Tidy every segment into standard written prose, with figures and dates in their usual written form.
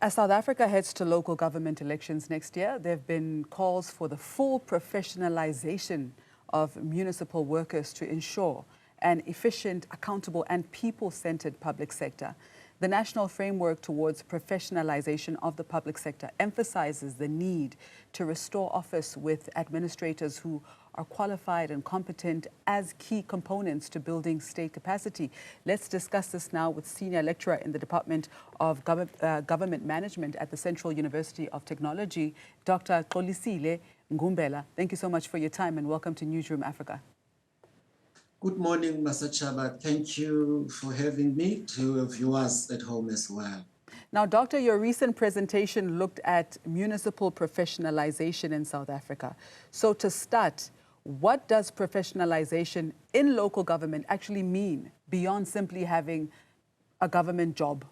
As South Africa heads to local government elections next year, there have been calls for the full professionalization of municipal workers to ensure an efficient, accountable and people-centered public sector. The national framework towards professionalization of the public sector emphasizes the need to restore office with administrators who are qualified and competent as key components to building state capacity. Let's discuss this now with Senior Lecturer in the Department of Government Management at the Central University of Technology, Dr. Xolisile Ngumbela. Thank you so much for your time and welcome to Newzroom Afrika. Good morning, Mr. Chaba. Thank you for having me, to your viewers at home as well. Now, Doctor, your recent presentation looked at municipal professionalization in South Africa. So to start, what does professionalization in local government actually mean beyond simply having a government job?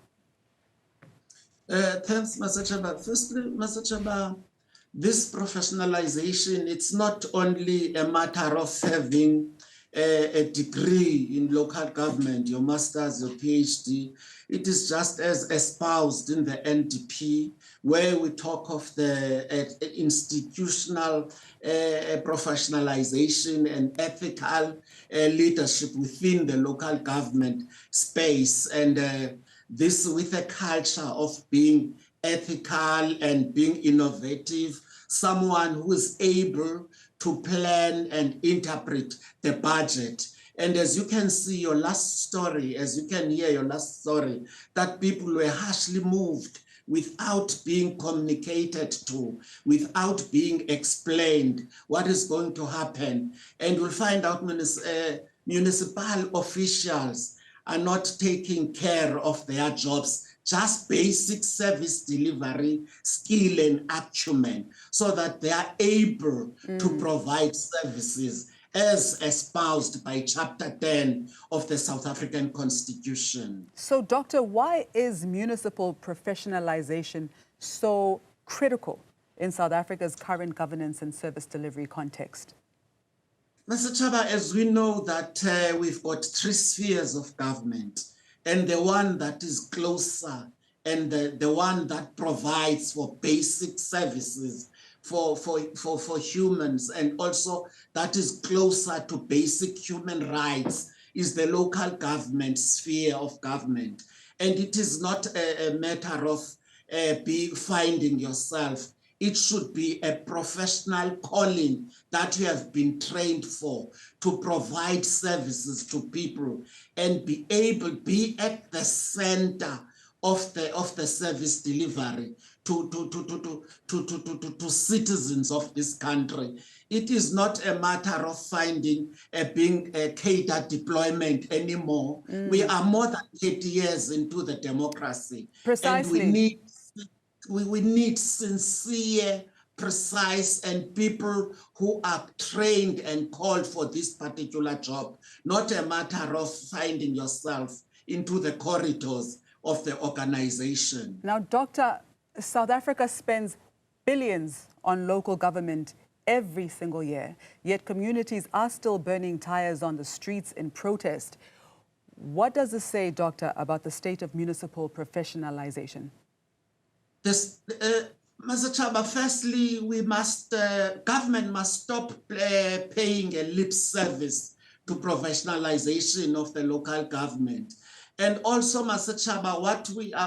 Thanks, Mr. Chaba. Firstly, Mr. Chaba, this professionalization, it's not only a matter of having a degree in local government, your master's, your PhD. It is just as espoused in the NDP, where we talk of the institutional professionalization and ethical leadership within the local government space. And this with a culture of being ethical and being innovative, someone who is able to plan and interpret the budget. And as you can see your last story, as you can hear your last story, that people were harshly moved without being communicated to, without being explained what is going to happen. And we'll find out municipal officials are not taking care of their jobs, just basic service delivery, skill and acumen, so that they are able to provide services as espoused by Chapter 10 of the South African Constitution. So, Doctor, why is municipal professionalization so critical in South Africa's current governance and service delivery context? Mr. Chaba, as we know that we've got three spheres of government, and the one that is closer and the one that provides for basic services for humans, and also that is closer to basic human rights, is the local government sphere of government. And it is not a matter of finding yourself. It should be a professional calling that you have been trained for, to provide services to people and be at the center of the service delivery to citizens of this country. It is not a matter of finding being a cadre deployment anymore. We are more than 30 years into the democracy. Precisely. And we need sincere, precise, and people who are trained and called for this particular job, not a matter of finding yourself into the corridors of the organization. Now, Doctor, South Africa spends billions on local government every single year, yet communities are still burning tires on the streets in protest. What does this say, Doctor, about the state of municipal professionalization? Mr. Chaba, firstly, government must stop paying a lip service to professionalization of the local government. And also, Mr. Chaba,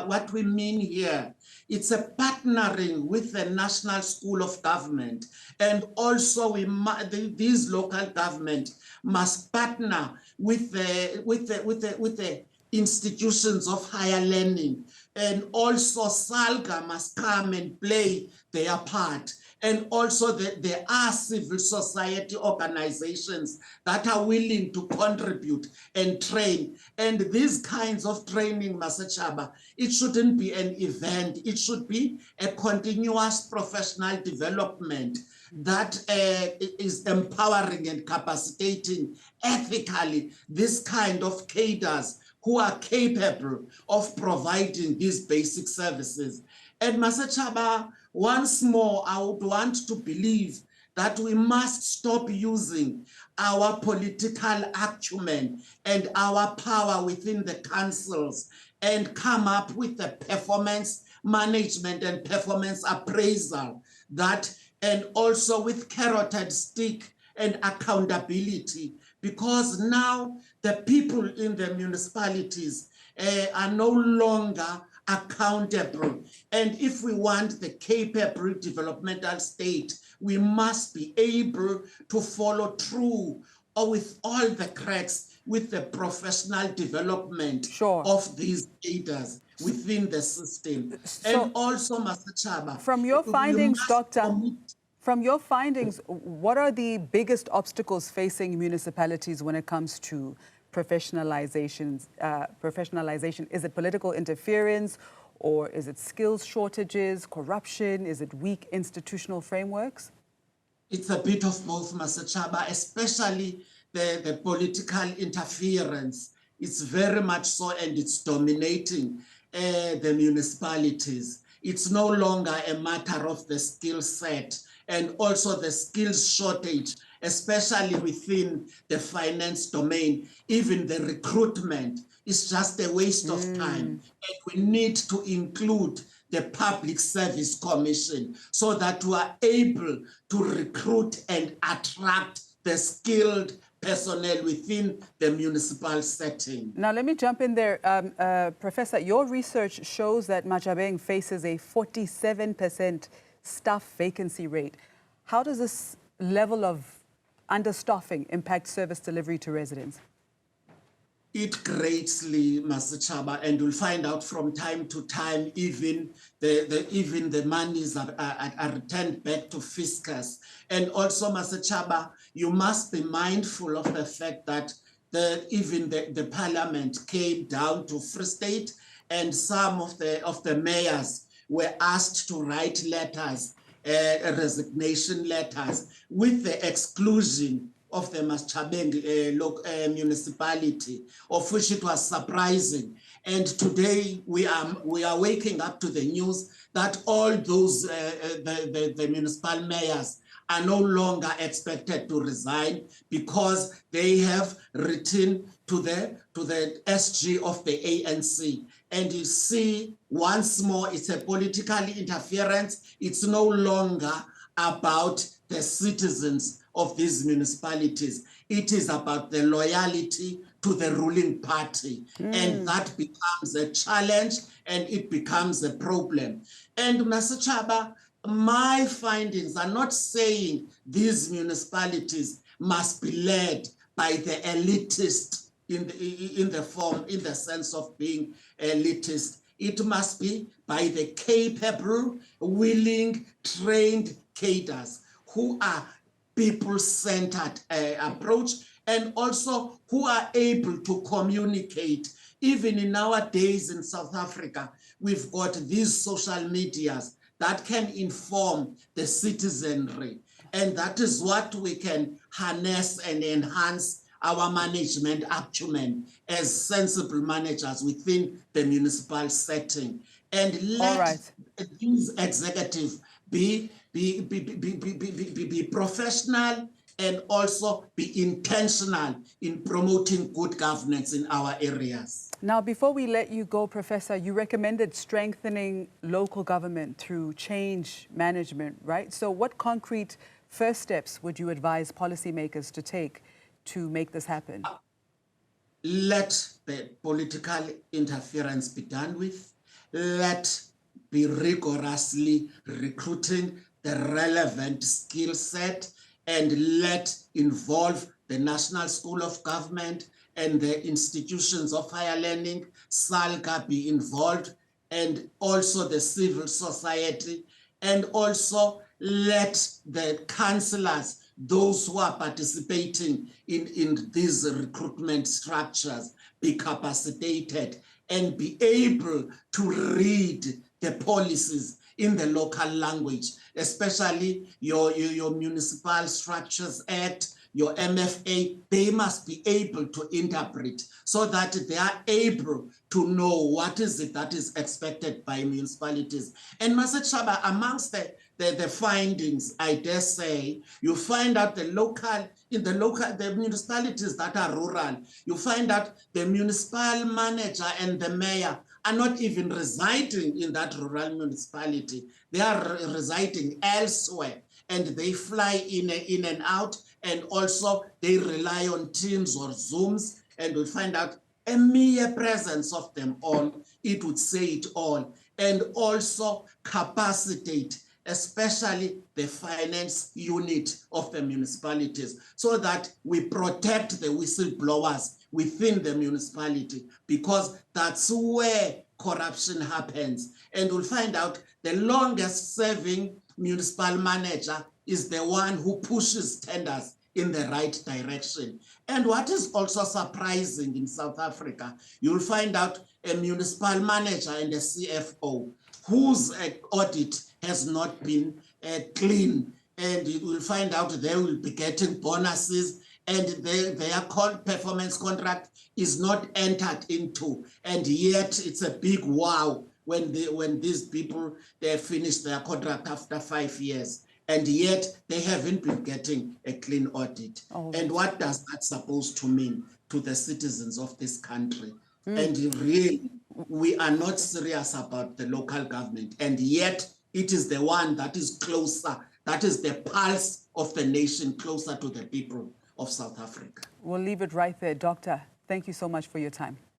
what we mean here, it's a partnering with the National School of Government. And also, these local government must partner with the institutions of higher learning. And also SALGA must come and play their part. And also there are civil society organizations that are willing to contribute and train. And these kinds of training, Mr. Chaba, it shouldn't be an event. It should be a continuous professional development that is empowering and capacitating ethically this kind of cadres who are capable of providing these basic services. And Mr. Chaba, once more, I would want to believe that we must stop using our political acumen and our power within the councils and come up with a performance management and performance appraisal, and also with carrot and stick and accountability, because now the people in the municipalities are no longer accountable. And if we want the capable developmental state, we must be able to follow through with all the cracks with the professional development of these leaders within the system. And also, Master Chaba, from your findings, Doctor, from your findings, what are the biggest obstacles facing municipalities when it comes to professionalization? Is it political interference, or is it skills shortages, corruption? Is it weak institutional frameworks? It's a bit of both, Master Chaba, especially the political interference. It's very much so, and it's dominating the municipalities. It's no longer a matter of the skill set and also the skills shortage, especially within the finance domain. Even the recruitment is just a waste of time. And we need to include the Public Service Commission so that we are able to recruit and attract the skilled personnel within the municipal setting. Now, let me jump in there. Professor, your research shows that Majabeng faces a 47% staff vacancy rate. How does this level of understaffing impact service delivery to residents? It greatly, Master Chaba, and you'll find out from time to time, even the monies are returned back to fiscus. And also, Master Chaba, you must be mindful of the fact that even the parliament came down to Free State, and some of the mayors were asked to write letters, resignation letters, with the exclusion of the Machabeng municipality, of which it was surprising. And today we are waking up to the news that all those the municipal mayors are no longer expected to resign because they have written to the SG of the ANC. And you see, once more, it's a political interference. It's no longer about the citizens of these municipalities. It is about the loyalty to the ruling party. And that becomes a challenge, and it becomes a problem. And Master Chaba, my findings are not saying these municipalities must be led by the elitist in the sense of being elitist. It must be by the capable, willing, trained cadres who are people-centered approach, and also who are able to communicate. Even in our days in South Africa, we've got these social medias that can inform the citizenry. And that is what we can harness and enhance our management acumen as sensible managers within the municipal setting. And let these executives be professional and also be intentional in promoting good governance in our areas. Now, before we let you go, Professor, you recommended strengthening local government through change management, right? So what concrete first steps would you advise policymakers to take to make this happen? Let the political interference be done with. Let be rigorously recruiting the relevant skill set, and let involve the National School of Government and the institutions of higher learning, SALGA, be involved, and also the civil society, and also let the councillors, those who are participating in these recruitment structures, be capacitated and be able to read the policies in the local language, especially your Municipal Structures Act, your MFA. They must be able to interpret so that they are able to know what is it that is expected by municipalities. And Master Chaba, amongst the findings, I dare say, you find out the municipalities that are rural, you find that the municipal manager and the mayor are not even residing in that rural municipality. They are residing elsewhere, and they fly in and out, and also they rely on Teams or Zooms, and we find out a mere presence of them all, it would say it all, and also capacitate especially the finance unit of the municipalities, so that we protect the whistleblowers within the municipality, because that's where corruption happens. And we'll find out the longest serving municipal manager is the one who pushes tenders in the right direction. And what is also surprising in South Africa, you'll find out a municipal manager and a CFO whose audit has not been clean, and you will find out they will be getting bonuses, and their performance contract is not entered into, and yet it's a big wow when these people they finish their contract after 5 years, and yet they haven't been getting a clean audit. And what does that supposed to mean to the citizens of this country? And really, we are not serious about the local government, and yet it is the one that is closer, that is the pulse of the nation, closer to the people of South Africa. We'll leave it right there. Doctor, thank you so much for your time.